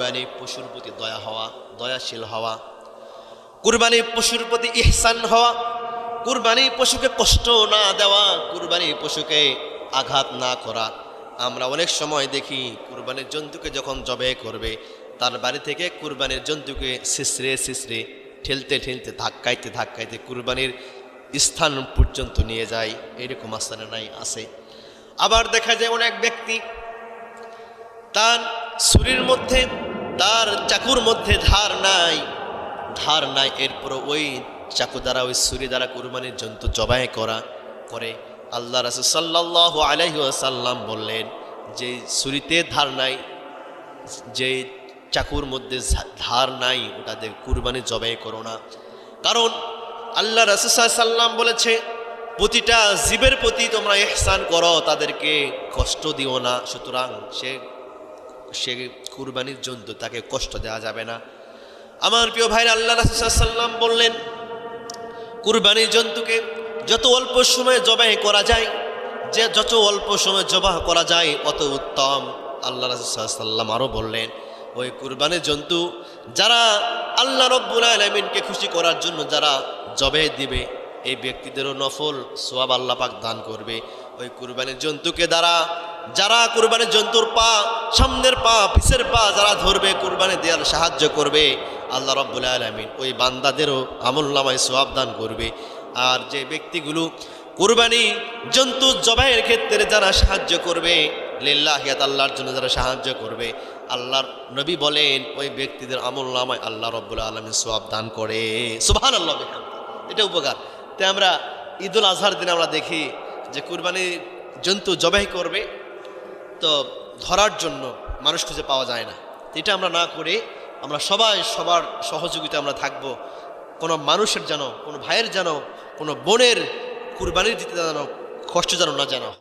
কুরবানি পশুর প্রতি দয়া হওয়া, দয়াশীল হওয়া, কুরবানি পশুর প্রতি ইহসান হওয়া, কুরবানি পশুকে কষ্ট না দেওয়া, কুরবানি পশুকে আঘাত না করা। আমরা অনেক সময় দেখি কুরবানির জন্তুকে যখন জবাই করবে তার বাড়ি থেকে কুরবানির জন্তুকে শিশরে ঠেলতে ঠেলতে ধাক্কাইতে কুরবানির স্থান পর্যন্ত নিয়ে যায়। এরকম আস্থানে নাই আছে। আবার দেখা যায় অনেক ব্যক্তি তার ছুরির মধ্যে, তার চাকুর মধ্যে ধার নাই, এরপর ওই চাকু দ্বারা, ওই ছুরি দ্বারা কুরবানির জন্তু জবাই করে। আল্লাহ রাসূল সাল্লাল্লাহু আলাইহি ওয়াসাল্লাম বললেন যে ছুরিতে ধার নাই, যে চাকুর মধ্যে ধার নাই, ওটাতে কুরবানি জবাই করো না। কারণ আল্লাহ রাসূল সাল্লাল্লাহু আলাইহি ওয়াসাল্লাম বলেছে প্রতিটা জীবের প্রতি তোমরা ইহসান করো, তাদেরকে কষ্ট দিও না। সুতরাং সে কুরবানির জন্তু, তাকে কষ্ট দেওয়া যাবে না। আমার প্রিয় ভাইরা, আল্লাহ রাসূল সাল্লাল্লাহু আলাইহি ওয়াসাল্লাম বললেন কুরবানির জন্তুকে যত অল্প সময়ে জবাই করা যায়, যে যত অল্প সময়ে জবাই করা যায় অত উত্তম। আল্লাহ রাসূল সাল্লাল্লাহু আলাইহি ওয়াসাল্লাম আরও বললেন ওই কুরবানির জন্তু যারা আল্লাহ রাব্বুল আলামিনকে খুশি করার জন্য যারা জবাই দিবে, এই ব্যক্তিদেরও নফল সওয়াব আল্লাহ পাক দান করবে। ওই কুরবানির জন্তুকে দ্বারা যারা কুরবানির জন্তুর পা, সামনের পা, পিছের পা যারা ধরবে, কুরবানি দেওয়ার সাহায্য করবে, আল্লাহ রাব্বুল আলামিন ওই বান্দাদেরও আমলনামায় সওয়াব দান করবে। আর যে ব্যক্তিগুলো কুরবানি জন্তু জবাইয়ের ক্ষেত্রে যারা সাহায্য করবে, লিল্লাহিয়াত আল্লাহর জন্য যারা সাহায্য করবে, আল্লাহর নবী বলেন ওই ব্যক্তিদের আমলনামায় আল্লাহ রাব্বুল আলামিন সওয়াব দান করে। সুবহানাল্লাহ। এটা উপকার। তাই আমরা ঈদুল আজহার দিন আমরা দেখি যে কুরবানি জন্তু জবাই করবে, তো ধরার জন্য মানুষ খুঁজে পাওয়া যায় না। এটা আমরা না করে আমরা সবার সহযোগিতা আমরা থাকব। কোনো মানুষের যেন, কোনো ভাইয়ের যেন, কোনো বোনের কুরবানি দিতে যেন কষ্ট যেন না জানা।